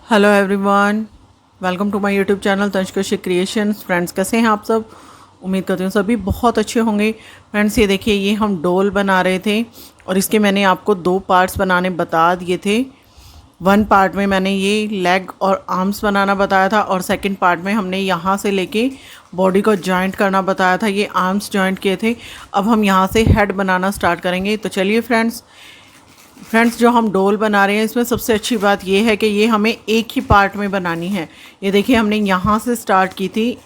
Hello everyone, welcome to my YouTube channel Tanishka creations. Friends, कैसे हैं आप सब? उम्मीद करती हूँ सभी बहुत अच्छे होंगे। फ्रेंड्स, ये देखिए, ये हम डोल बना रहे थे और इसके मैंने आपको 2 पार्ट्स बनाने बता दिए थे। वन पार्ट में मैंने ये लेग और आर्म्स बनाना बताया था और सेकंड पार्ट में हमने यहाँ से लेके बॉडी को जॉइंट करना बताया था। ये आर्म्स जॉइंट किए थे। अब हम यहाँ से हेड बनाना स्टार्ट करेंगे। तो चलिए फ्रेंड्स, जो हम डोल बना रहे हैं इसमें सबसे अच्छी बात ये है कि ये हमें एक ही पार्ट में बनानी है। ये देखिए, हमने यहाँ से स्टार्ट की थी,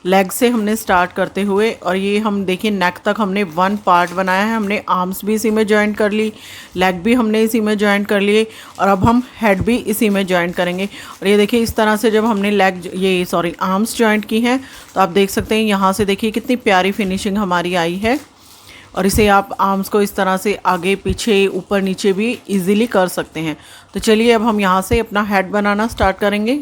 लेग से हमने स्टार्ट करते हुए, और ये हम देखिए नेक तक हमने वन पार्ट बनाया है। हमने आर्म्स भी इसी में जॉइंट कर ली, लेग भी हमने इसी में जॉइंट कर लिए और अब हम हेड भी इसी में जॉइंट करेंगे। और ये देखिए, इस तरह से जब हमने आर्म्स जॉइंट की हैं तो आप देख सकते हैं यहाँ से देखिए कितनी प्यारी फिनिशिंग हमारी आई है। और इसे आप आर्म्स को इस तरह से आगे पीछे ऊपर नीचे भी इजीली कर सकते हैं। तो चलिए अब हम यहाँ से अपना हेड बनाना स्टार्ट करेंगे।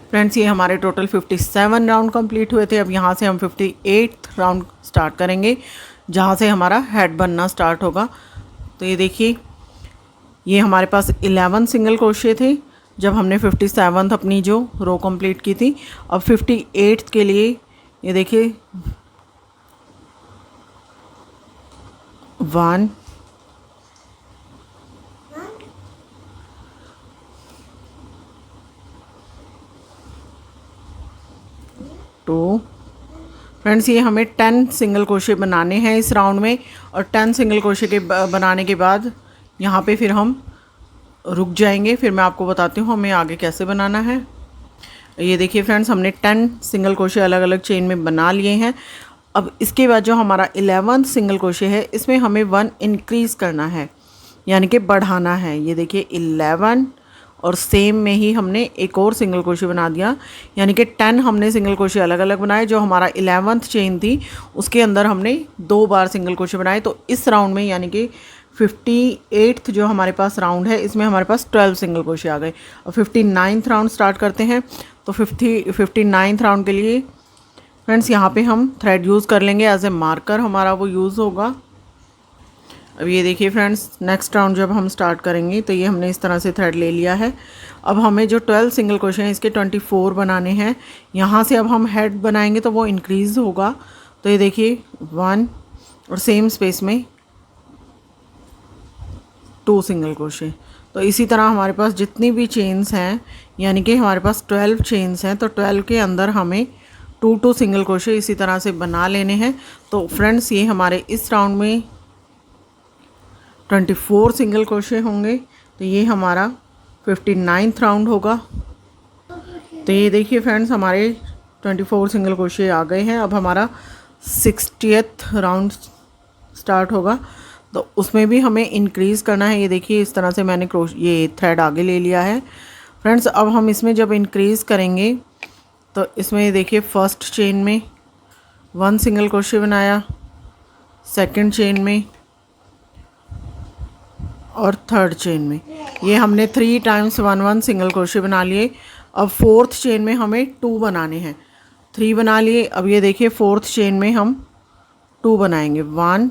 फ्रेंड्स, ये हमारे टोटल 57 राउंड कंप्लीट हुए थे। अब यहाँ से हम 58 राउंड स्टार्ट करेंगे, जहाँ से हमारा हेड बनना स्टार्ट होगा। तो ये देखिए, ये हमारे पास 11 सिंगल क्रोशे थे जब हमने 57th अपनी जो रो कंप्लीट की थी। अब 58 के लिए ये देखिए 1 2। फ्रेंड्स, ये हमें 10 सिंगल क्रोशे बनाने हैं इस राउंड में और 10 सिंगल क्रोशे के बनाने के बाद यहाँ पे फिर हम रुक जाएंगे। फिर मैं आपको बताती हूँ हमें आगे कैसे बनाना है। ये देखिए फ्रेंड्स, हमने 10 सिंगल क्रोशे अलग अलग चेन में बना लिए हैं। अब इसके बाद जो हमारा 11th सिंगल क्रोशे है इसमें हमें 1 इंक्रीज़ करना है, यानी कि बढ़ाना है। ये देखिए 11 और सेम में ही हमने एक और सिंगल क्रोशे बना दिया, यानी कि 10 हमने सिंगल क्रोशे अलग अलग बनाए। जो हमारा 11th चेन थी उसके अंदर हमने 2 बार सिंगल क्रोशे बनाए। तो इस राउंड में यानी कि 58th जो हमारे पास राउंड है इसमें हमारे पास 12 सिंगल क्रोशे आ गए। और 59th राउंड स्टार्ट करते हैं। तो 59th राउंड के लिए फ्रेंड्स यहाँ पे हम थ्रेड यूज़ कर लेंगे, एज ए मार्कर हमारा वो यूज़ होगा। अब ये देखिए फ्रेंड्स, नेक्स्ट राउंड जब हम स्टार्ट करेंगे तो ये हमने इस तरह से थ्रेड ले लिया है। अब हमें जो 12 सिंगल क्रोशे हैं इसके 24 बनाने हैं। यहाँ से अब हम हेड बनाएंगे तो वो इंक्रीज़ होगा। तो ये देखिए 1 और सेम स्पेस में 2 सिंगल क्रोशे। तो इसी तरह हमारे पास जितनी भी चेन्स हैं, यानी कि हमारे पास 12 चेन्स हैं, तो 12 के अंदर हमें 2 सिंगल क्रोशे इसी तरह से बना लेने हैं। तो फ्रेंड्स, ये हमारे इस राउंड में 24 सिंगल क्रोशे होंगे। तो ये हमारा 59th राउंड होगा। तो ये देखिए फ्रेंड्स, हमारे 24 सिंगल क्रोशे आ गए हैं। अब हमारा 60th राउंड स्टार्ट होगा, तो उसमें भी हमें इंक्रीज़ करना है। ये देखिए, इस तरह से मैंने ये थ्रेड आगे ले लिया है। फ्रेंड्स, अब हम इसमें जब इंक्रीज़ करेंगे तो इसमें देखिए फर्स्ट चेन में 1 सिंगल क्रोशे बनाया, सेकंड चेन में और थर्ड चेन में ये हमने 3 टाइम्स 1 सिंगल क्रोशे बना लिए। अब फोर्थ चेन में हमें 2 बनाने हैं। 3 बना लिए। अब ये देखिए फोर्थ चेन में हम 2 बनाएंगे, 1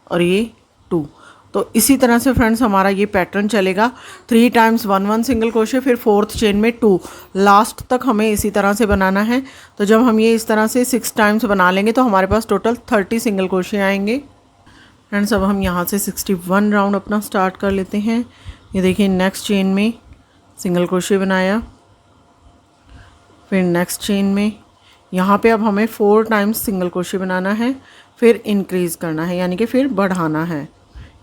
और ये 2। तो इसी तरह से फ्रेंड्स हमारा ये पैटर्न चलेगा। 3 टाइम्स 1 सिंगल क्रोशे, फिर फोर्थ चेन में 2, लास्ट तक हमें इसी तरह से बनाना है। तो जब हम ये इस तरह से 6 टाइम्स बना लेंगे तो हमारे पास टोटल 30 सिंगल क्रोशे आएंगे। फ्रेंड्स, अब हम यहाँ से 61 राउंड अपना स्टार्ट कर लेते हैं। ये देखिए, नेक्स्ट चेन में सिंगल क्रोशे बनाया, फिर नेक्स्ट चेन में यहाँ पे अब हमें 4 टाइम्स सिंगल क्रोशे बनाना है, फिर इंक्रीज़ करना है, यानी कि फिर बढ़ाना है।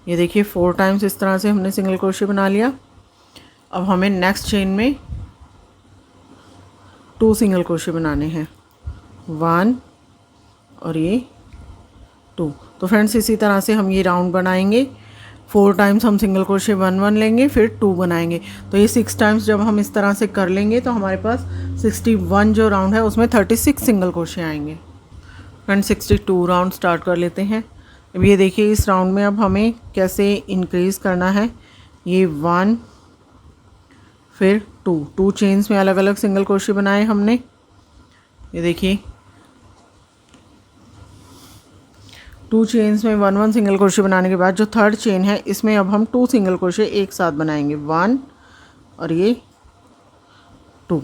ये देखिए 4 टाइम्स इस तरह से हमने सिंगल क्रोशे बना लिया। अब हमें नेक्स्ट चेन में 2 सिंगल क्रोशे बनाने हैं, 1 और ये 2। तो फ्रेंड्स, इसी तरह से हम ये राउंड बनाएंगे। 4 टाइम्स हम सिंगल क्रोशे 1 लेंगे, फिर 2 बनाएंगे। तो ये 6 टाइम्स जब हम इस तरह से कर लेंगे तो हमारे पास 61 जो राउंड है उसमें 36 सिंगल क्रोशे आएंगे। फ्रेंड्स, 62 राउंड स्टार्ट कर लेते हैं। अब ये देखिए, इस राउंड में अब हमें कैसे इंक्रीज़ करना है। ये 1 फिर 2 चेन्स में अलग अलग सिंगल क्रोशे बनाए हमने। ये देखिए 2 चेन्स में 1 सिंगल क्रोशे बनाने के बाद जो थर्ड चेन है इसमें अब हम 2 सिंगल क्रोशे एक साथ बनाएंगे, 1 और ये 2।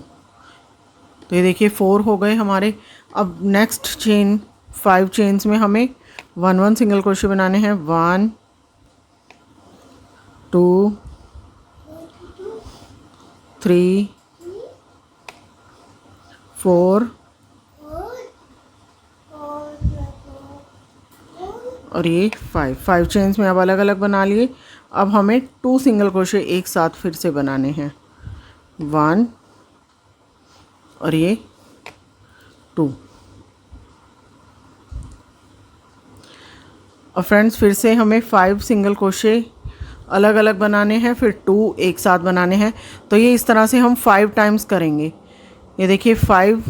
तो ये देखिए 4 हो गए हमारे। अब नेक्स्ट चेन 5 चेन्स में हमें 1 सिंगल क्रोशे बनाने हैं। 1 2 3 4 और ये 5 चेन्स में अब अलग अलग बना लिए। अब हमें 2 सिंगल क्रोशे एक साथ फिर से बनाने हैं। 1 और ये 2। और फ्रेंड्स फिर से हमें 5 सिंगल क्रोशे अलग अलग बनाने हैं, फिर 2 एक साथ बनाने हैं। तो ये इस तरह से हम 5 टाइम्स करेंगे। ये देखिए 5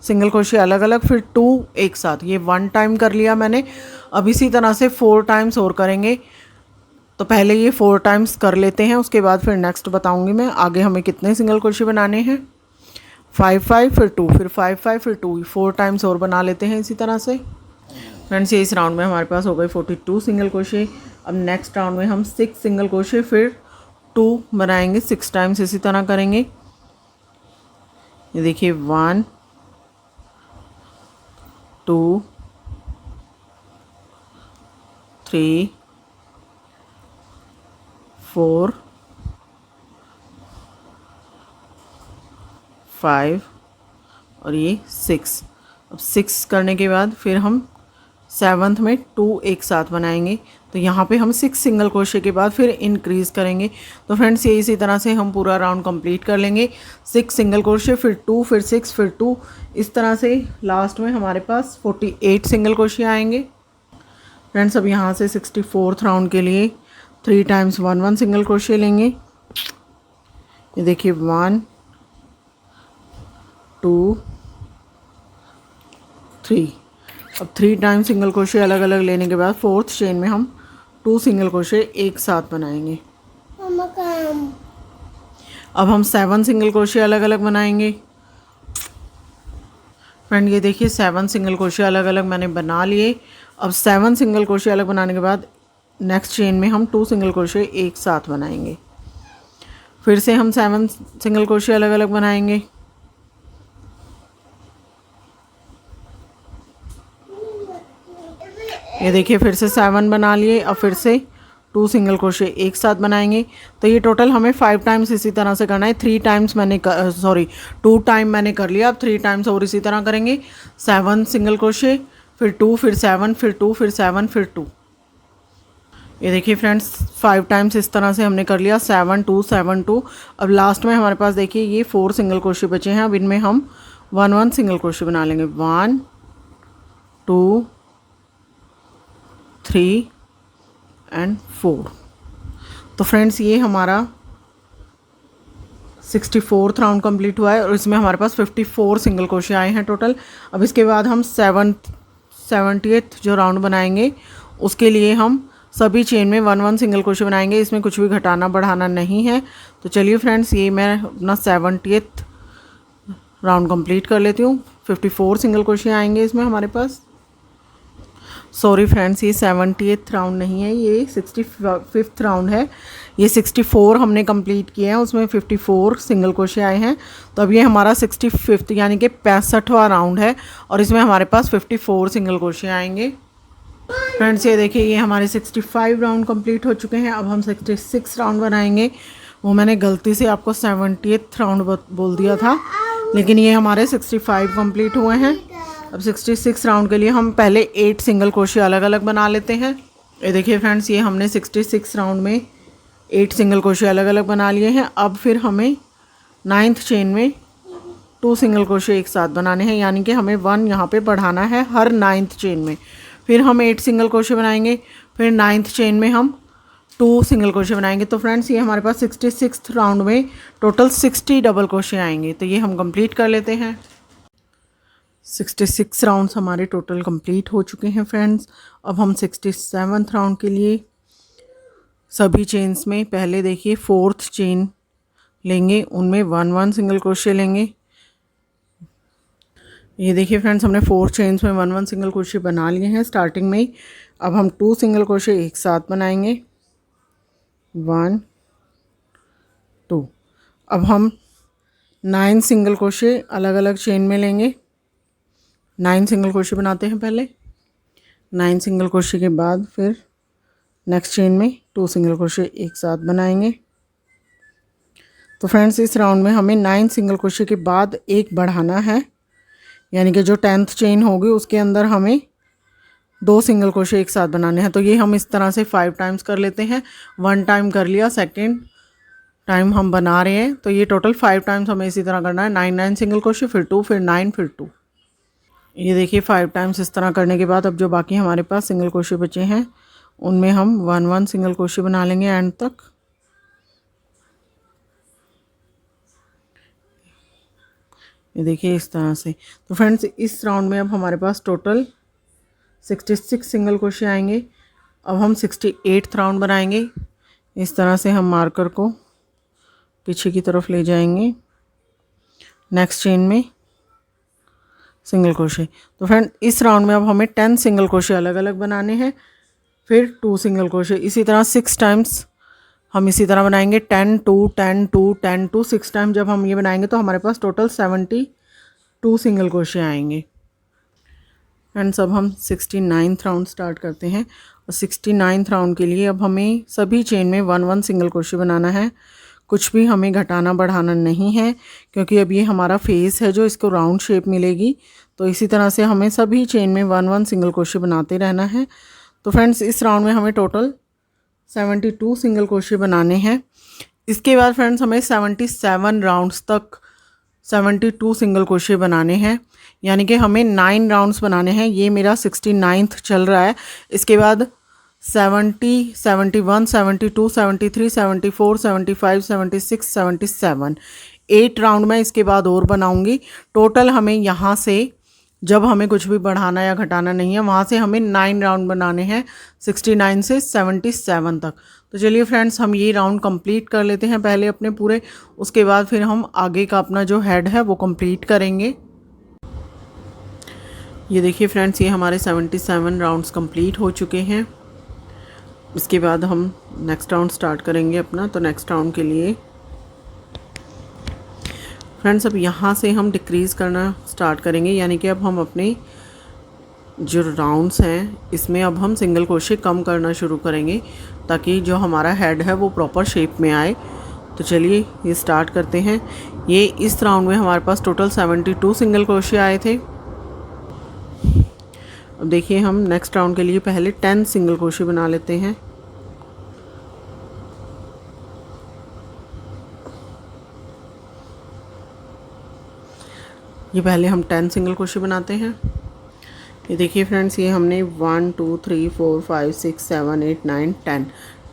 सिंगल क्रोशे अलग अलग, फिर 2 एक साथ। ये 1 टाइम कर लिया मैंने। अब इसी तरह से 4 टाइम्स और करेंगे। तो पहले ये 4 टाइम्स कर लेते हैं, उसके बाद फिर नेक्स्ट बताऊंगी मैं आगे हमें कितने सिंगल क्रोशे बनाने हैं। 5 5 फिर 2 फिर 5 5 फिर 2, 4 टाइम्स और बना लेते हैं इसी तरह से। फ्रेंड्स ये इस राउंड में हमारे पास हो गए 42 सिंगल क्रोशे। अब नेक्स्ट राउंड में हम 6 सिंगल क्रोशे फिर 2 बनाएंगे, 6 टाइम्स इसी तरह करेंगे। ये देखिए 1 2 3 4 5 और ये 6। अब 6 करने के बाद फिर हम 7th में 2 एक साथ बनाएंगे। तो यहाँ पे हम 6 सिंगल क्रोशे के बाद फिर इंक्रीज़ करेंगे। तो फ्रेंड्स ये इसी तरह से हम पूरा राउंड कंप्लीट कर लेंगे। 6 सिंगल क्रोशे फिर 2 फिर 6 फिर 2, इस तरह से लास्ट में हमारे पास 48 सिंगल क्रोशे आएंगे। फ्रेंड्स अब यहाँ से 64th राउंड के लिए 3 टाइम्स 1 सिंगल क्रोशे लेंगे। ये देखिए 1 2 3। अब 3 टाइम सिंगल क्रोशे अलग अलग लेने के बाद 4th चेन में हम 2 सिंगल क्रोशे एक साथ बनाएंगे। अब हम 7 सिंगल क्रोशे अलग अलग बनाएंगे। फ्रेंड ये देखिए 7 सिंगल क्रोशे अलग अलग मैंने बना लिए। अब 7 सिंगल क्रोशे अलग बनाने के बाद नेक्स्ट चेन में हम 2 सिंगल क्रोशे एक साथ बनाएंगे। फिर से हम 7 सिंगल क्रोशे अलग अलग बनाएंगे। ये देखिए फिर से 7 बना लिए। अब फिर से 2 सिंगल क्रोशे एक साथ बनाएंगे। तो ये टोटल हमें 5 टाइम्स इसी तरह से करना है। 3 टाइम्स मैंने 2 टाइम मैंने कर लिया। अब 3 टाइम्स और इसी तरह करेंगे। 7 सिंगल क्रोशे फिर 2 फिर 7 फिर 2 फिर 7 फिर 2। ये देखिए फ्रेंड्स 5 टाइम्स इस तरह से हमने कर लिया। 7 2 7 2। अब लास्ट में हमारे पास देखिए ये 4 सिंगल क्रोशे बचे हैं। अब इनमें हम 1 सिंगल क्रोशे बना लेंगे। 1 2 3 एंड 4। तो फ्रेंड्स ये हमारा 64th राउंड कंप्लीट हुआ है और इसमें हमारे पास 54 सिंगल क्रोशे आए हैं टोटल। अब इसके बाद हम 70th जो राउंड बनाएंगे उसके लिए हम सभी चेन में 1 सिंगल क्रोशे बनाएंगे। इसमें कुछ भी घटाना बढ़ाना नहीं है। तो चलिए फ्रेंड्स ये मैं अपना 70th राउंड कंप्लीट कर लेती हूँ। 54 सिंगल क्रोशे आएंगे इसमें हमारे पास। सॉरी फ्रेंड्स ये 70th राउंड नहीं है, ये 65th राउंड है। ये 64 हमने कंप्लीट किए हैं, उसमें 54 सिंगल क्रोशे आए हैं। तो अब ये हमारा 65th यानी कि 65वां राउंड है और इसमें हमारे पास 54 सिंगल क्रोशे आएंगे। फ्रेंड्स ये देखिए ये हमारे 65 राउंड कंप्लीट हो चुके हैं। अब हम 66 राउंड बनाएंगे। वो मैंने गलती से आपको 70th राउंड बोल दिया था, लेकिन ये हमारे 65 कंप्लीट हुए हैं। अब 66 राउंड के लिए हम पहले 8 सिंगल क्रोशे अलग अलग बना लेते हैं। ये देखिए फ्रेंड्स ये हमने 66 राउंड में 8 सिंगल क्रोशे अलग अलग बना लिए हैं। अब फिर हमें 9th चेन में 2 सिंगल क्रोशे एक साथ बनाने हैं, यानी कि हमें 1 यहाँ पे बढ़ाना है हर 9th चेन में। फिर हम 8 सिंगल क्रोशे बनाएंगे। फिर 9th चेन में हम 2 सिंगल क्रोशे बनाएंगे। तो फ्रेंड्स ये हमारे पास 66th राउंड में टोटल 60 डबल क्रोशे आएंगे। तो ये हम कंप्लीट कर लेते हैं। 66 राउंड्स हमारे टोटल कंप्लीट हो चुके हैं फ्रेंड्स। अब हम 67th राउंड के लिए सभी चेन्स में पहले देखिए 4th चेन लेंगे, उनमें 1 सिंगल क्रोशे लेंगे। ये देखिए फ्रेंड्स हमने 4 चेन्स में 1 सिंगल क्रोशे बना लिए हैं स्टार्टिंग में ही। अब हम 2 सिंगल क्रोशे एक साथ बनाएंगे। 1 2। अब हम 9 सिंगल क्रोशे अलग अलग चेन में लेंगे। 9 सिंगल क्रोशे बनाते हैं पहले। 9 सिंगल क्रोशे के बाद फिर नेक्स्ट चेन में 2 सिंगल क्रोशे एक साथ बनाएंगे। तो फ्रेंड्स इस राउंड में हमें 9 सिंगल क्रोशे के बाद एक बढ़ाना है, यानी कि जो 10th चेन होगी उसके अंदर हमें 2 सिंगल क्रोशे एक साथ बनाने हैं। तो ये हम इस तरह से 5 टाइम्स कर लेते हैं। 1 टाइम कर लिया, सेकेंड टाइम हम बना रहे हैं, तो ये टोटल 5 टाइम्स हमें इसी तरह करना है। 9 सिंगल क्रोशे, फिर 2, फिर 9, फिर 2। ये देखिए 5 टाइम्स इस तरह करने के बाद अब जो बाकी हमारे पास सिंगल क्रोशे बचे हैं उनमें हम 1 सिंगल क्रोशे बना लेंगे एंड तक। ये देखिए इस तरह से। तो फ्रेंड्स इस राउंड में अब हमारे पास टोटल 66 सिंगल क्रोशे आएंगे। अब हम 68th राउंड बनाएंगे। इस तरह से हम मार्कर को पीछे की तरफ ले जाएंगे, नेक्स्ट चेन में सिंगल क्रोशे। तो फ्रेंड इस राउंड में अब हमें 10 सिंगल क्रोशे अलग अलग बनाने हैं, फिर 2 सिंगल क्रोशे। इसी तरह 6 टाइम्स हम इसी तरह बनाएंगे। 10 2 10 2 10 2 6 टाइम जब हम ये बनाएंगे तो हमारे पास टोटल 72 सिंगल क्रोशे आएंगे। फ्रेंड्स अब हम 69th राउंड स्टार्ट करते हैं। और 69th राउंड के लिए अब हमें सभी चेन में 1 सिंगल क्रोशे बनाना है। कुछ भी हमें घटाना बढ़ाना नहीं है, क्योंकि अब ये हमारा फेस है जो इसको राउंड शेप मिलेगी। तो इसी तरह से हमें सभी चेन में 1 सिंगल क्रोशे बनाते रहना है। तो फ्रेंड्स इस राउंड में हमें टोटल 72 सिंगल क्रोशे बनाने हैं। इसके बाद फ्रेंड्स हमें 77 राउंड्स तक 72 सिंगल क्रोशे बनाने हैं, यानी कि हमें 9 राउंड्स बनाने हैं। ये मेरा 69th चल रहा है। इसके बाद 70 71 72 73 74 75 76 77 8 राउंड में इसके बाद और बनाऊंगी। टोटल हमें यहाँ से जब हमें कुछ भी बढ़ाना या घटाना नहीं है, वहाँ से हमें 9 राउंड बनाने हैं 69 से 77 तक। तो चलिए फ्रेंड्स हम ये राउंड कंप्लीट कर लेते हैं पहले अपने पूरे, उसके बाद फिर हम आगे का अपना जो हेड है वो कंप्लीट करेंगे। ये देखिए फ्रेंड्स ये हमारे 77 राउंड्स कंप्लीट हो चुके हैं। इसके बाद हम नेक्स्ट राउंड स्टार्ट करेंगे अपना। तो नेक्स्ट राउंड के लिए फ्रेंड्स अब यहाँ से हम डिक्रीज़ करना स्टार्ट करेंगे, यानी कि अब हम अपने जो राउंड्स हैं इसमें अब हम सिंगल क्रोशे कम करना शुरू करेंगे, ताकि जो हमारा हेड है वो प्रॉपर शेप में आए। तो चलिए ये स्टार्ट करते हैं। ये इस राउंड में हमारे पास टोटल 72 सिंगल क्रोशे आए थे। अब देखिए हम नेक्स्ट राउंड के लिए पहले 10 सिंगल क्रोशे बना लेते हैं। ये पहले हम 10 सिंगल क्रोशे बनाते हैं। ये देखिए फ्रेंड्स ये हमने 1 2 3 4 5 6 7 8 9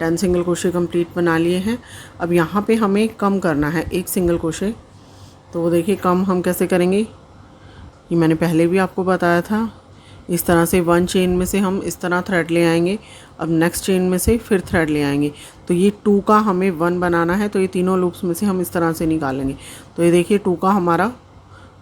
10 सिंगल क्रोशे कंप्लीट बना लिए हैं। अब यहाँ पे हमें कम करना है एक सिंगल क्रोशे। तो वो देखिए कम हम कैसे करेंगे, ये मैंने पहले भी आपको बताया था। इस तरह से 1 चेन में से हम इस तरह थ्रेड ले आएंगे, अब नेक्स्ट चेन में से फिर थ्रेड ले आएंगे। तो ये 2 का हमें 1 बनाना है, तो ये तीनों लूप्स में से हम इस तरह से निकालेंगे। तो ये देखिए 2 का हमारा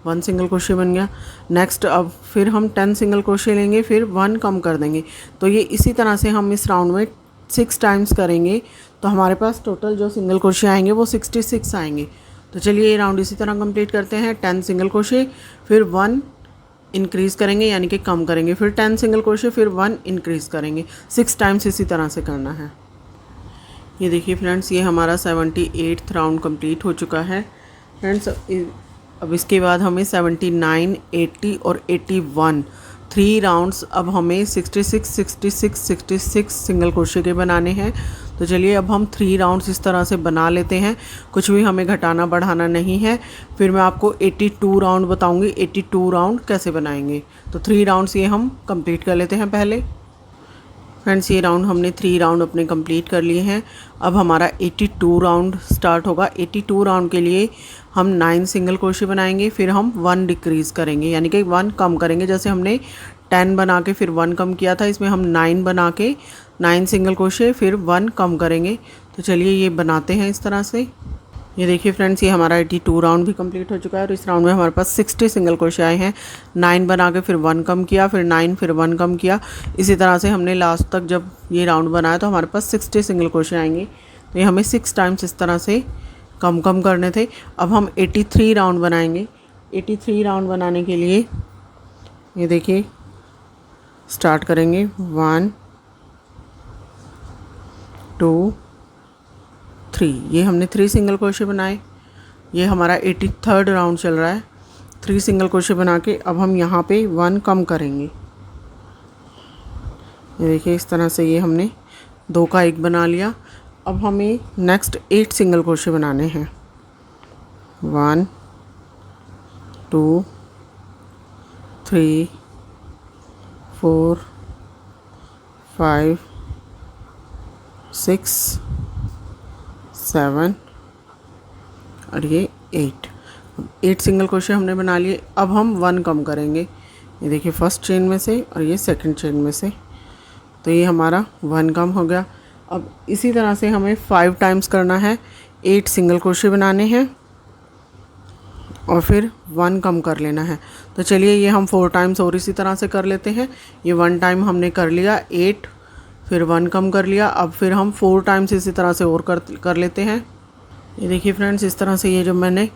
1 सिंगल क्रोशे बन गया। नेक्स्ट अब फिर हम 10 सिंगल क्रोशे लेंगे, फिर 1 कम कर देंगे। तो ये इसी तरह से हम इस राउंड में 6 टाइम्स करेंगे। तो हमारे पास टोटल जो सिंगल क्रोशे आएंगे वो 66 आएंगे। तो चलिए ये राउंड इसी तरह कंप्लीट करते हैं। 10 सिंगल क्रोशे, फिर 1 इंक्रीज़ करेंगे यानी कि कम करेंगे, फिर 10 सिंगल क्रोशे, फिर 1 इंक्रीज़ करेंगे। 6 टाइम्स इसी तरह से करना है। ये देखिए फ्रेंड्स ये हमारा 78th राउंड कंप्लीट हो चुका है। फ्रेंड्स अब इसके बाद हमें 79 80 और 81 3 राउंड्स अब हमें 66 66 66 सिंगल क्रोशे के बनाने हैं। तो चलिए अब हम 3 राउंड्स इस तरह से बना लेते हैं, कुछ भी हमें घटाना बढ़ाना नहीं है। फिर मैं आपको 82 राउंड बताऊंगी 82 राउंड कैसे बनाएंगे। तो 3 राउंड्स ये हम कंप्लीट कर लेते हैं पहले। फ्रेंड्स ये राउंड हमने 3 राउंड अपने कंप्लीट कर लिए हैं। अब हमारा 82 राउंड स्टार्ट होगा। 82 राउंड के लिए हम 9 सिंगल क्रोशे बनाएंगे, फिर हम 1 डिक्रीज़ करेंगे यानी कि 1 कम करेंगे। जैसे हमने 10 बना के फिर 1 कम किया था, इसमें हम 9 बना के 9 सिंगल क्रोशे फिर 1 कम करेंगे। तो चलिए ये बनाते हैं इस तरह से। ये देखिए फ्रेंड्स ये हमारा 82 राउंड भी कंप्लीट हो चुका है और इस राउंड में हमारे पास 60 सिंगल क्रोशे आए हैं। 9 बना के फिर 1 कम किया, फिर 9 फिर 1 कम किया। इसी तरह से हमने लास्ट तक जब ये राउंड बनाया तो हमारे पास 60 सिंगल क्रोशे आएंगे। तो ये हमें 6 टाइम्स इस तरह से कम कम करने थे। अब हम 83 राउंड बनाएंगे। 83 राउंड बनाने के लिए ये देखिए स्टार्ट करेंगे 1 2 3। ये हमने 3 सिंगल क्रोशे बनाए। ये हमारा 83rd राउंड चल रहा है। 3 सिंगल क्रोशे बना के अब हम यहाँ पे 1 कम करेंगे। ये देखिए इस तरह से ये हमने 2 का 1 बना लिया। अब हमें नेक्स्ट 8 सिंगल क्रोशे बनाने हैं। 1 2 3 4 5 6 7 और ये 8 सिंगल क्रोशे हमने बना लिए। अब हम 1 कम करेंगे। ये देखिए फर्स्ट चेन में से और ये सेकंड चेन में से, तो ये हमारा 1 कम हो गया। अब इसी तरह से हमें 5 टाइम्स करना है। 8 सिंगल क्रोशे बनाने हैं और फिर 1 कम कर लेना है। तो चलिए ये हम 4 टाइम्स और इसी तरह से कर लेते हैं। ये 1 टाइम हमने कर लिया 8, फिर 1 कम कर लिया। अब फिर हम 4 टाइम्स इसी तरह से और कर लेते हैं। ये देखिए फ्रेंड्स इस तरह से ये जब मैंने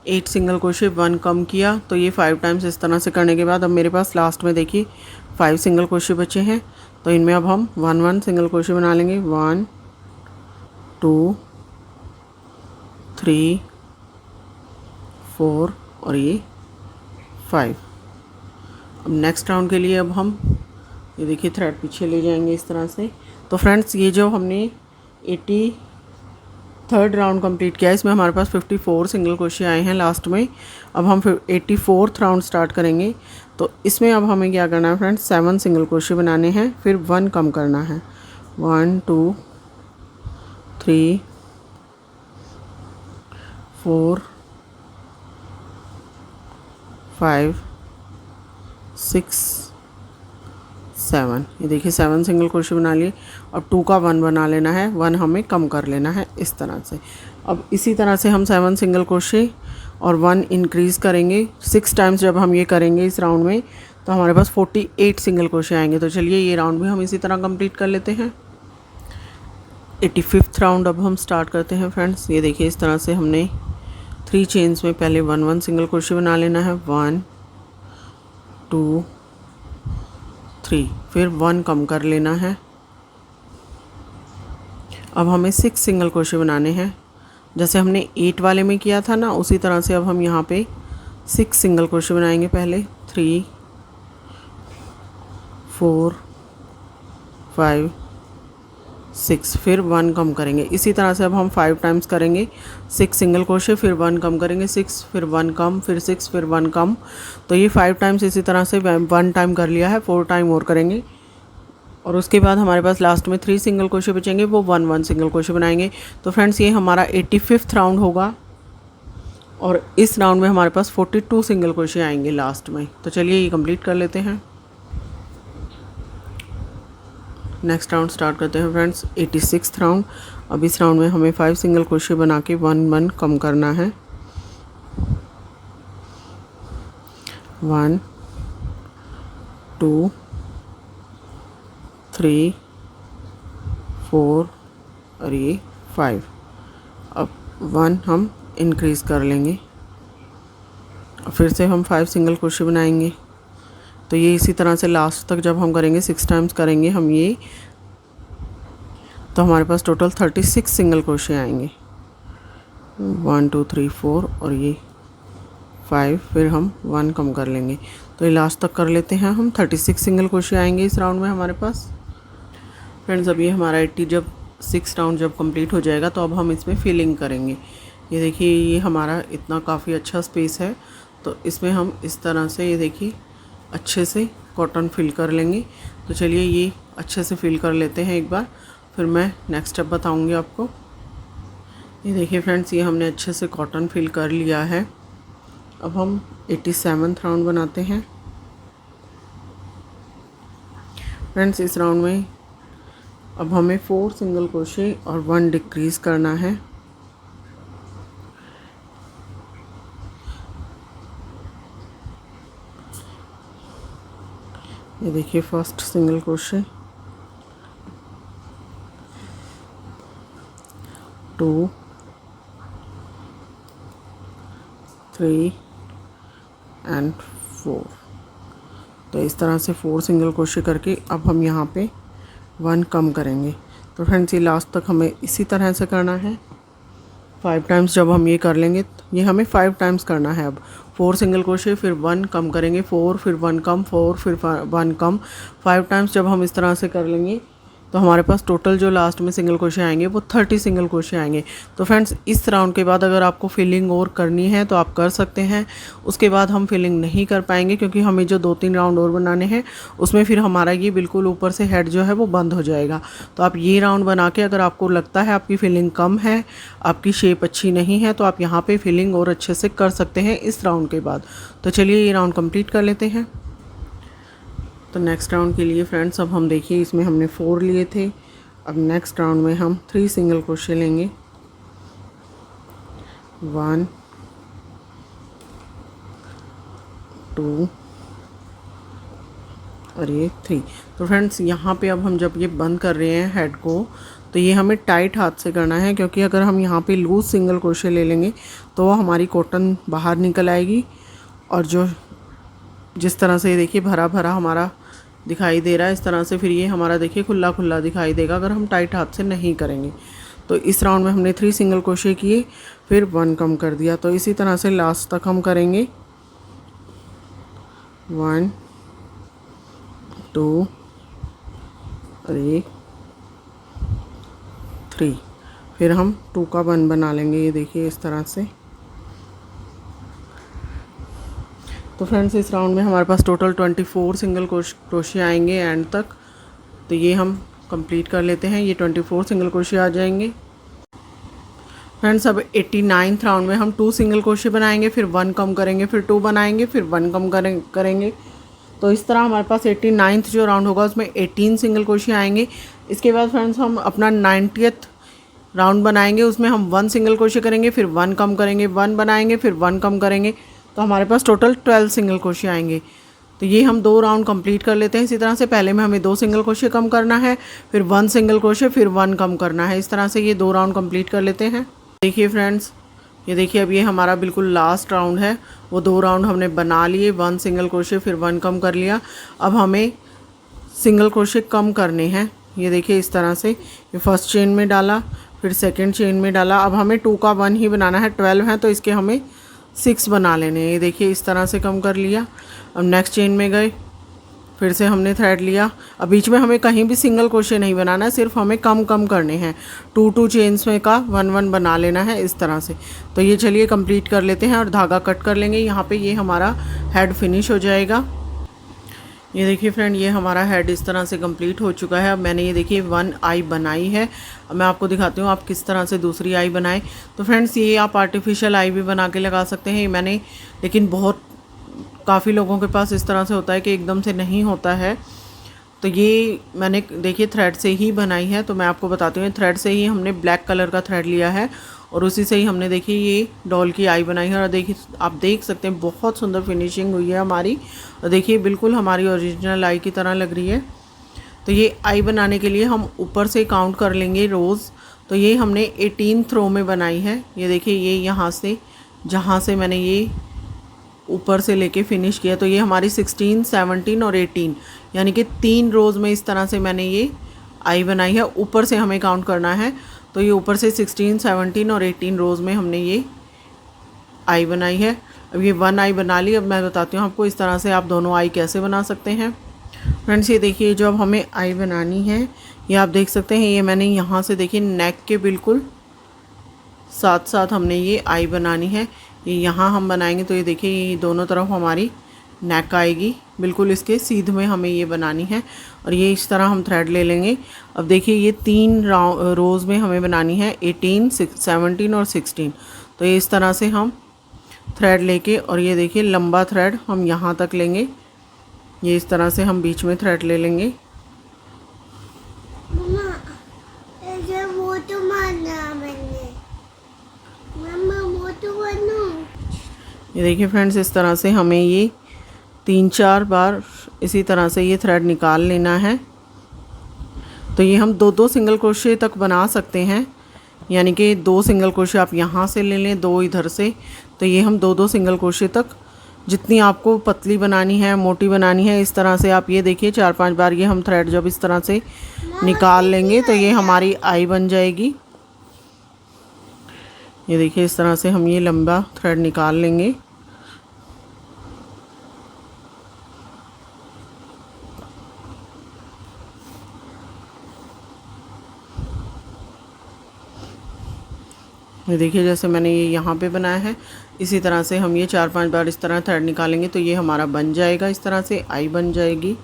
8 सिंगल क्रोशे 1 कम किया तो ये 5 टाइम्स इस तरह से करने के बाद अब मेरे पास लास्ट में देखिए 5 सिंगल क्रोशे बचे हैं। तो इनमें अब हम 1 सिंगल क्रोशे बना लेंगे। 1 2 3 4 और ये 5। अब नेक्स्ट राउंड के लिए अब हम ये देखिए थ्रेड पीछे ले जाएंगे इस तरह से। तो फ्रेंड्स ये जो हमने 83rd राउंड कंप्लीट किया, इसमें हमारे पास 54 सिंगल क्रोशे आए हैं लास्ट में। अब हम फिर 84th राउंड स्टार्ट करेंगे। तो इसमें अब हमें क्या करना है फ्रेंड्स, 7 सिंगल क्रोशे बनाने हैं, फिर 1 कम करना है। 1 2 3 4 5 6 7। ये देखिए 7 सिंगल क्रोशे बना लिए। अब 2 का 1 बना लेना है, 1 हमें कम कर लेना है इस तरह से। अब इसी तरह से हम 7 सिंगल क्रोशे और 1 इंक्रीज़ करेंगे। 6 टाइम्स जब हम ये करेंगे इस राउंड में तो हमारे पास 48 सिंगल क्रोशे आएंगे। तो चलिए ये राउंड भी हम इसी तरह कंप्लीट कर लेते हैं। 85th राउंड अब हम स्टार्ट करते हैं फ्रेंड्स। ये देखिए इस तरह से हमने 3 चेन्स में पहले 1 सिंगल क्रोशे बना लेना है। 1 2 3, फिर 1 कम कर लेना है। अब हमें 6 सिंगल क्रोशे बनाने हैं। जैसे हमने 8 वाले में किया था ना, उसी तरह से अब हम यहाँ पे 6 सिंगल क्रोशे बनाएंगे। पहले 3 4 5 6, फिर 1 कम करेंगे। इसी तरह से अब हम 5 टाइम्स करेंगे। 6 सिंगल क्रोशे, फिर 1 कम करेंगे। 6, फिर 1 कम, फिर 6, फिर 1 कम। तो ये 5 टाइम्स इसी तरह से 1 टाइम कर लिया है। 4 टाइम और करेंगे और उसके बाद हमारे पास लास्ट में 3 सिंगल क्रोशे बचेंगे, वो 1 सिंगल क्रोशे बनाएंगे। तो फ्रेंड्स ये हमारा 85th राउंड होगा और इस राउंड में हमारे पास 42 सिंगल क्रोशे आएंगे लास्ट में। तो चलिए ये कंप्लीट कर लेते हैं। नेक्स्ट राउंड स्टार्ट करते हैं फ्रेंड्स। 86th round. अब इस राउंड में हमें 5 सिंगल क्रोशे बना के 1 कम करना है। 1 2 3 4 और ये 5। अब 1 हम इंक्रीज़ कर लेंगे और फिर से हम 5 सिंगल क्रोशे बनाएंगे। तो ये इसी तरह से लास्ट तक जब हम करेंगे 6 टाइम्स करेंगे हम ये, तो हमारे पास टोटल 36 सिंगल क्रोशे आएंगे। 1 2 3 4 और ये 5, फिर हम 1 कम कर लेंगे। तो ये लास्ट तक कर लेते हैं हम। 36 सिंगल क्रोशे आएंगे इस राउंड में हमारे पास। फ्रेंड्स अब ये हमारा 6 राउंड जब कंप्लीट हो जाएगा तो अब हम इसमें फिलिंग करेंगे। ये देखिए ये हमारा इतना काफ़ी अच्छा स्पेस है, तो इसमें हम इस तरह से ये देखिए अच्छे से कॉटन फिल कर लेंगे। तो चलिए ये अच्छे से फिल कर लेते हैं एक बार, फिर मैं नेक्स्ट स्टेप बताऊंगी आपको। ये देखिए फ्रेंड्स ये हमने अच्छे से कॉटन फिल कर लिया है। अब हम 87th राउंड बनाते हैं। फ्रेंड्स इस राउंड में अब हमें 4 सिंगल क्रोशे और 1 डिक्रीज़ करना है। ये देखिए फर्स्ट सिंगल क्रोशे, 2 3 एंड 4। तो इस तरह से 4 सिंगल क्रोशे करके अब हम यहाँ पे 1 कम करेंगे। तो फ्रेंड्स ये लास्ट तक हमें इसी तरह से करना है। 5 टाइम्स जब हम ये कर लेंगे, ये हमें 5 टाइम्स करना है। अब 4 सिंगल क्रोशे, फिर 1 कम करेंगे, 4 फिर 1 कम, 4 फिर 1 कम। 5 टाइम्स जब हम इस तरह से कर लेंगे तो हमारे पास टोटल जो लास्ट में सिंगल क्रोशे आएंगे वो 30 सिंगल क्रोशे आएंगे। तो फ्रेंड्स इस राउंड के बाद अगर आपको फिलिंग और करनी है तो आप कर सकते हैं। उसके बाद हम फिलिंग नहीं कर पाएंगे क्योंकि हमें जो 2-3 राउंड और बनाने हैं उसमें फिर हमारा ये बिल्कुल ऊपर से हेड जो है वो बंद हो जाएगा। तो आप ये राउंड बना के अगर आपको लगता है आपकी फिलिंग कम है, आपकी शेप अच्छी नहीं है, तो आप यहाँ पर फिलिंग और अच्छे से कर सकते हैं इस राउंड के बाद। तो चलिए ये राउंड कंप्लीट कर लेते हैं। तो नेक्स्ट राउंड के लिए फ्रेंड्स अब हम देखिए इसमें हमने 4 लिए थे। अब नेक्स्ट राउंड में हम 3 सिंगल क्रोशे लेंगे, 1 2 और ये 3। तो फ्रेंड्स यहाँ पे अब हम जब ये बंद कर रहे हैं हेड को तो ये हमें टाइट हाथ से करना है, क्योंकि अगर हम यहाँ पे लूज सिंगल क्रोशे ले लेंगे तो हमारी कॉटन बाहर निकल आएगी और जो जिस तरह से ये देखिए भरा भरा हमारा दिखाई दे रहा है, इस तरह से फिर ये हमारा देखिए खुला खुला दिखाई देगा अगर हम टाइट हाथ से नहीं करेंगे। तो इस राउंड में हमने 3 सिंगल क्रोशे किए, फिर 1 कम कर दिया। तो इसी तरह से लास्ट तक हम करेंगे, 1 2 और ये 3, फिर हम 2 का 1 बना लेंगे। ये देखिए इस तरह से। तो फ्रेंड्स इस राउंड में हमारे पास टोटल 24 सिंगल क्रोशे आएंगे एंड तक। तो ये हम कंप्लीट कर लेते हैं, ये 24 सिंगल क्रोशे आ जाएंगे। फ्रेंड्स अब 89th राउंड में हम 2 सिंगल क्रोशे बनाएंगे, फिर 1 कम करेंगे, फिर 2 बनाएंगे, फिर 1 कम करेंगे। तो इस तरह हमारे पास 89th जो राउंड होगा उसमें 18 सिंगल क्रोशे आएंगे। इसके बाद फ्रेंड्स हम अपना 90th राउंड बनाएंगे, उसमें हम 1 सिंगल क्रोशे करेंगे, फिर 1 कम करेंगे, 1 बनाएंगे, फिर 1 कम करेंगे। तो हमारे पास टोटल 12 सिंगल क्रोशे आएंगे। तो ये हम 2 राउंड कंप्लीट कर लेते हैं। इसी तरह से पहले में हमें 2 सिंगल क्रोशे कम करना है, फिर 1 सिंगल क्रोशे, फिर 1 कम करना है। इस तरह से ये 2 राउंड कंप्लीट कर लेते हैं। देखिए फ्रेंड्स, ये देखिए अब ये हमारा बिल्कुल लास्ट राउंड है। वो 2 राउंड हमने बना लिए, 1 सिंगल क्रोशे फिर 1 कम कर लिया। अब हमें सिंगल क्रोशे कम करने हैं। ये देखिए इस तरह से, ये फर्स्ट चेन में डाला, फिर सेकेंड चेन में डाला। अब हमें 2 का 1 ही बनाना है, 12 है तो इसके हमें 6 बना लेने हैं। ये देखिए इस तरह से कम कर लिया। अब नेक्स्ट चेन में गए, फिर से हमने थ्रेड लिया। अब बीच में हमें कहीं भी सिंगल क्रोशे नहीं बनाना है, सिर्फ हमें कम कम करने हैं। 2 चेन्स में का 1 बना लेना है इस तरह से। तो ये चलिए कंप्लीट कर लेते हैं और धागा कट कर लेंगे। यहाँ पे ये हमारा हेड फिनिश हो जाएगा। ये देखिए फ्रेंड, ये हमारा हेड इस तरह से कंप्लीट हो चुका है। अब मैंने ये देखिए 1 आई बनाई है। अब मैं आपको दिखाती हूँ आप किस तरह से दूसरी आई बनाएं। तो फ्रेंड्स ये आप आर्टिफिशियल आई भी बना के लगा सकते हैं। मैंने लेकिन काफ़ी लोगों के पास इस तरह से होता है कि एकदम से नहीं होता है। तो ये मैंने देखिए थ्रेड से ही बनाई है। तो मैं आपको बताती हूँ, थ्रेड से ही हमने ब्लैक कलर का थ्रेड लिया है और उसी से ही हमने देखिए ये डॉल की आई बनाई है। और देखिए आप देख सकते हैं बहुत सुंदर फिनिशिंग हुई है हमारी। और देखिए बिल्कुल हमारी ओरिजिनल आई की तरह लग रही है। तो ये आई बनाने के लिए हम ऊपर से काउंट कर लेंगे रोज़। तो ये हमने 18th रो में बनाई है। ये देखिए ये यहाँ से जहाँ से मैंने ये ऊपर से लेके फिनिश किया, तो ये हमारी 16, 17 और 18 यानी कि 3 रोज़ में इस तरह से मैंने ये आई बनाई है। ऊपर से हमें काउंट करना है। तो ये ऊपर से 16, 17 और 18 रोज़ में हमने ये आई बनाई है। अब ये 1 आई बना ली। अब मैं बताती हूँ आपको इस तरह से आप दोनों आई कैसे बना सकते हैं। फ्रेंड्स ये देखिए जो अब हमें आई बनानी है, ये आप देख सकते हैं, ये मैंने यहाँ से देखिए नेक के बिल्कुल साथ साथ हमने ये आई बनानी है। ये यहाँ हम बनाएंगे तो ये देखिए ये दोनों तरफ हमारी नेक आएगी, बिल्कुल इसके सीध में हमें ये बनानी है। और ये इस तरह हम थ्रेड ले लेंगे। अब देखिए ये 3 रोज़ में हमें बनानी है 18, 17 और 16। तो ये इस तरह से हम थ्रेड लेके, और ये देखिए लंबा थ्रेड हम यहाँ तक लेंगे। ये इस तरह से हम बीच में थ्रेड ले लेंगे। ये देखिए फ्रेंड्स इस तरह से हमें ये 3-4 बार इसी तरह से ये थ्रेड निकाल लेना है। तो ये हम 2-2 सिंगल क्रोशे तक बना सकते हैं, यानी कि 2 सिंगल क्रोशे आप यहाँ से ले लें, 2 इधर से, तो ये हम 2-2 सिंगल क्रोशे तक, जितनी आपको पतली बनानी है, मोटी बनानी है, इस तरह से आप ये देखिए 4-5 बार ये हम थ्रेड जब इस तरह से निकाल लेंगे तो ये हमारी आई बन जाएगी। ये देखिए इस तरह से हम ये लंबा थ्रेड निकाल लेंगे। ये देखिए जैसे मैंने ये यहाँ पे बनाया है, इसी तरह से हम ये 4-5 बार इस तरह थ्रेड निकालेंगे तो ये हमारा बन जाएगा, इस तरह से आई बन जाएगी।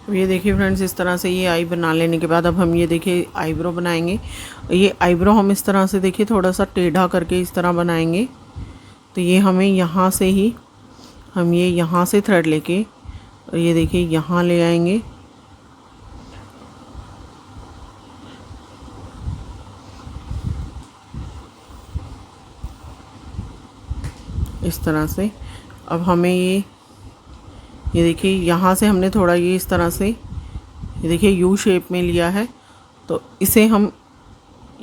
अब ये देखिए फ्रेंड्स, इस तरह से ये आई बना लेने के बाद अब हम ये देखिए आईब्रो बनाएंगे। ये आईब्रो हम इस तरह से देखिए थोड़ा सा टेढ़ा करके इस तरह बनाएंगे। तो ये हमें यहाँ से ही हम ये यहाँ से थ्रेड लेके और ये देखिए यहाँ ले आएंगे। इस तरह से अब हमें ये देखिए यहाँ से हमने थोड़ा ये इस तरह से ये देखिए यू शेप में लिया है। तो इसे हम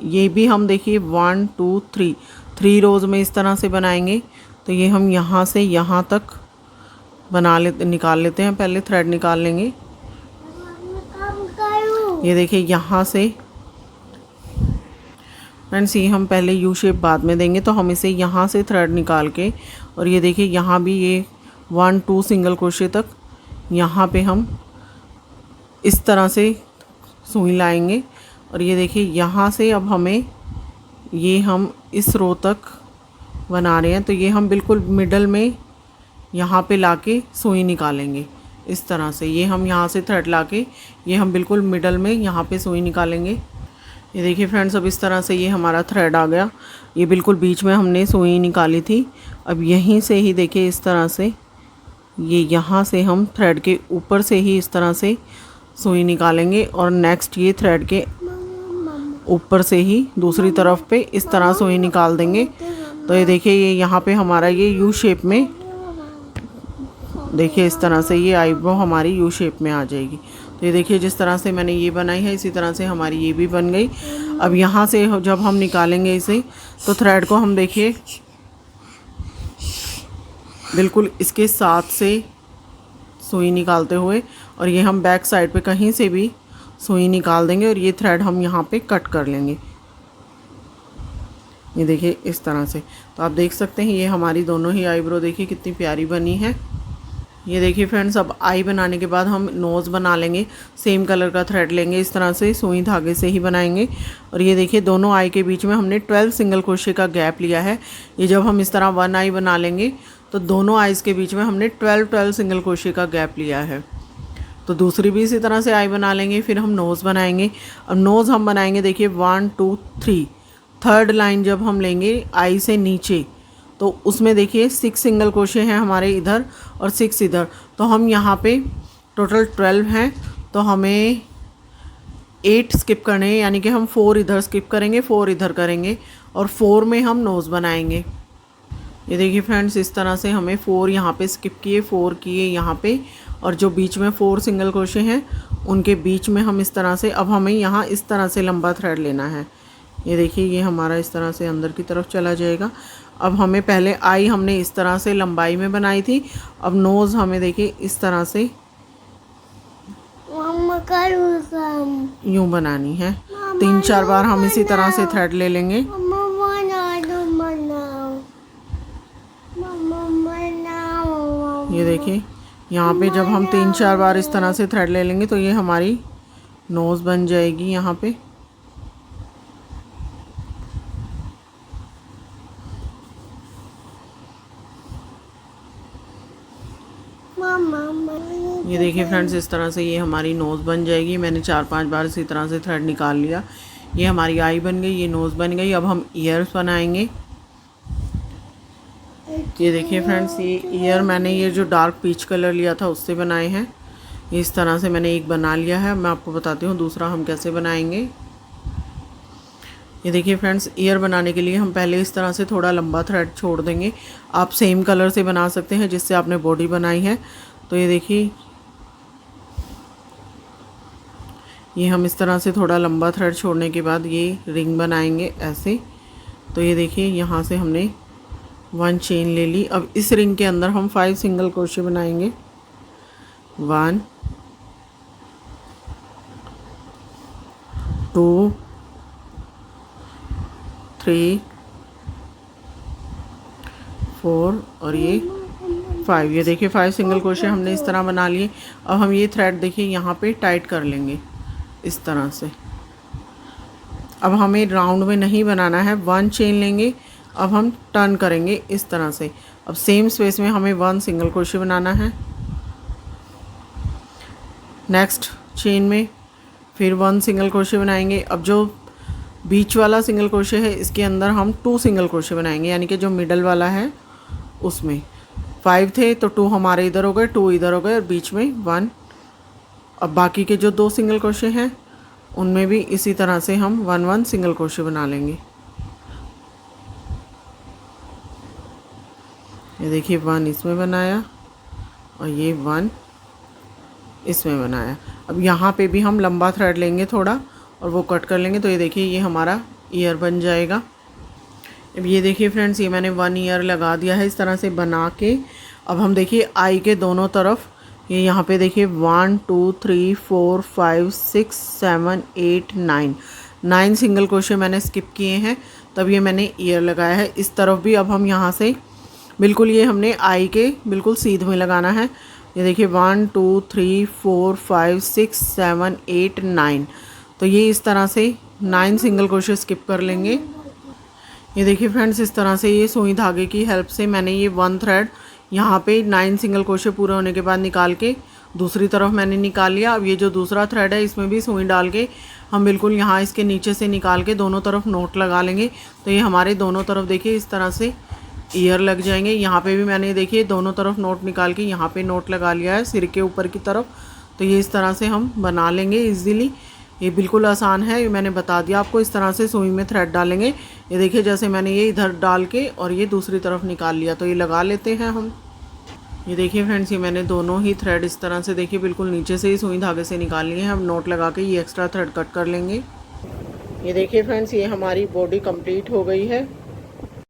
ये भी हम देखिए 1 2 3 रोज़ में इस तरह से बनाएंगे। तो ये हम यहाँ से यहाँ तक निकाल लेते हैं। पहले थ्रेड निकाल लेंगे। ये देखिए यहाँ से फ्रेंड्स, ये हम पहले यू शेप बाद में देंगे, तो हम इसे यहाँ से थ्रेड निकाल के और ये देखिए यहाँ भी ये 1-2 सिंगल क्रोशे तक यहाँ पे हम इस तरह से सुई लाएंगे। और ये देखिए यहाँ से अब हमें ये हम इस रो तक बना रहे हैं, तो ये हम बिल्कुल मिडल में यहाँ पे लाके सुई निकालेंगे। इस तरह से ये हम यहाँ से थ्रेड लाके ये हम बिल्कुल मिडल में यहाँ पे सुई निकालेंगे। ये देखिए फ्रेंड्स, अब इस तरह से ये हमारा थ्रेड आ गया। ये बिल्कुल बीच में हमने सुई निकाली थी। अब यहीं से ही देखिए इस तरह से ये यहाँ से हम थ्रेड के ऊपर से ही इस तरह से सुई निकालेंगे और नेक्स्ट ये थ्रेड के ऊपर से ही दूसरी तरफ पे इस तरह सुई निकाल देंगे। तो ये देखिए ये यहाँ पे हमारा ये यू शेप में देखिए इस तरह से ये आईब्रो हमारी यू शेप में आ जाएगी। तो ये देखिए जिस तरह से मैंने ये बनाई है इसी तरह से हमारी ये भी बन गई। अब यहाँ से जब हम निकालेंगे इसे तो थ्रेड को हम देखिए बिल्कुल इसके साथ से सुई निकालते हुए और ये हम बैक साइड पे कहीं से भी सुई निकाल देंगे और ये थ्रेड हम यहाँ पे कट कर लेंगे। ये देखिए इस तरह से। तो आप देख सकते हैं ये हमारी दोनों ही आईब्रो देखिए कितनी प्यारी बनी है। ये देखिए फ्रेंड्स, अब आई बनाने के बाद हम नोज़ बना लेंगे। सेम कलर का थ्रेड लेंगे, इस तरह से सुई धागे से ही बनाएंगे। और ये देखिए दोनों आई के बीच में हमने 12 सिंगल क्रोशे का गैप लिया है। ये जब हम इस तरह 1 आई बना लेंगे तो दोनों आइज़ के बीच में हमने 12 सिंगल क्रोशे का गैप लिया है। तो दूसरी भी इसी तरह से आई बना लेंगे। फिर हम नोज़ बनाएंगे। अब नोज़ हम बनाएंगे देखिए 1 2 3। थर्ड लाइन जब हम लेंगे आई से नीचे तो उसमें देखिए 6 सिंगल क्रोशे हैं हमारे इधर और 6 इधर। तो हम यहाँ पे टोटल 12 हैं, तो हमें 8 स्किप करने हैं, यानी कि हम 4 इधर स्किप करेंगे, 4 इधर करेंगे और 4 में हम नोज़ बनाएंगे। ये देखिए फ्रेंड्स, इस तरह से हमें 4 यहाँ पे स्किप किए, 4 किए यहाँ पे और जो बीच में 4 सिंगल क्रोशे हैं उनके बीच में हम इस तरह से अब हमें यहाँ इस तरह से लंबा थ्रेड लेना है। ये देखिए ये हमारा इस तरह से अंदर की तरफ चला जाएगा। अब हमें पहले आई हमने इस तरह से लंबाई में बनाई थी, अब नोज़ हमें देखिए इस तरह से यूँ बनानी है। 3-4 बार हम इसी तरह से थ्रेड ले लेंगे। ये देखिए यहाँ पे जब हम 3-4 बार इस तरह से थ्रेड ले लेंगे तो ये हमारी नोज़ बन जाएगी यहाँ पे। ये देखिए फ्रेंड्स, इस तरह से ये हमारी नोज़ बन जाएगी। मैंने 4-5 बार इसी तरह से थ्रेड निकाल लिया। ये हमारी आई बन गई, ये नोज़ बन गई। अब हम ईयर्स बनाएंगे। ये देखिए फ्रेंड्स, ये ईयर मैंने ये जो डार्क पीच कलर लिया था उससे बनाए हैं। इस तरह से मैंने एक बना लिया है। मैं आपको बताती हूँ दूसरा हम कैसे बनाएंगे। ये देखिए फ्रेंड्स, ईयर बनाने के लिए हम पहले इस तरह से थोड़ा लंबा थ्रेड छोड़ देंगे। आप सेम कलर से बना सकते हैं जिससे आपने बॉडी बनाई है। तो ये देखिए ये हम इस तरह से थोड़ा लंबा थ्रेड छोड़ने के बाद ये रिंग बनाएंगे ऐसे। तो ये देखिए यहाँ से हमने 1 चेन ले ली। अब इस रिंग के अंदर हम 5 सिंगल क्रोशे बनाएंगे। 1 2 3 4 और ये 5। ये देखिए 5 सिंगल क्रोशे हमने इस तरह बना लिए। अब हम ये थ्रेड देखिए यहाँ पे टाइट कर लेंगे इस तरह से। अब हमें राउंड में नहीं बनाना है, 1 चेन लेंगे। अब हम टर्न करेंगे इस तरह से। अब सेम स्पेस में हमें 1 सिंगल क्रोशे बनाना है। नेक्स्ट चेन में फिर 1 सिंगल क्रोशे बनाएंगे। अब जो बीच वाला सिंगल क्रोशे है इसके अंदर हम 2 सिंगल क्रोशे बनाएंगे, यानी कि जो मिडल वाला है उसमें 5 थे तो 2 हमारे इधर हो गए, 2 इधर हो गए और बीच में 1। अब बाकी के जो 2 सिंगल क्रोशे हैं उनमें भी इसी तरह से हम 1 सिंगल क्रोशे बना लेंगे। ये देखिए 1 इसमें बनाया और ये 1 इसमें बनाया। अब यहाँ पे भी हम लंबा थ्रेड लेंगे थोड़ा और वो कट कर लेंगे। तो ये देखिए ये हमारा ईयर बन जाएगा। अब ये देखिए फ्रेंड्स, ये मैंने 1 ईयर लगा दिया है इस तरह से बना के। अब हम देखिए आई के दोनों तरफ ये यहाँ पे देखिए 1 2 3 4 5 6 7 8 9 सिंगल क्रोशे मैंने स्किप किए हैं, तब ये मैंने ईयर लगाया है। इस तरफ भी अब हम यहाँ से बिल्कुल ये हमने आई के बिल्कुल सीध में लगाना है। ये देखिए 1 2 3 4 5 6 7 8 9। तो ये इस तरह से 9 सिंगल क्रोशे स्किप कर लेंगे। ये देखिए फ्रेंड्स, इस तरह से ये सुई धागे की हेल्प से मैंने ये 1 थ्रेड यहाँ पे 9 सिंगल क्रोशे पूरे होने के बाद निकाल के दूसरी तरफ मैंने निकाल लिया। अब ये जो दूसरा थ्रेड है इसमें भी सुई डाल के हम बिल्कुल यहाँ इसके नीचे से निकाल के दोनों तरफ नोट लगा लेंगे। तो ये हमारे दोनों तरफ देखिए इस तरह से ईयर लग जाएंगे। यहाँ पे भी मैंने देखिए दोनों तरफ नोट निकाल के यहाँ पे नोट लगा लिया है सिर के ऊपर की तरफ। तो ये इस तरह से हम बना लेंगे इजीली। ये बिल्कुल आसान है, ये मैंने बता दिया आपको। इस तरह से सुई में थ्रेड डालेंगे। ये देखिए जैसे मैंने ये इधर डाल के और ये दूसरी तरफ निकाल लिया। तो ये लगा लेते हैं हम। ये देखिए फ्रेंड्स, ये मैंने दोनों ही थ्रेड इस तरह से देखिए बिल्कुल नीचे से ही सुई धागे से निकाल लिए हैं। हम नोट लगा के ये एक्स्ट्रा थ्रेड कट कर लेंगे। ये देखिए फ्रेंड्स, ये हमारी बॉडी कंप्लीट हो गई है।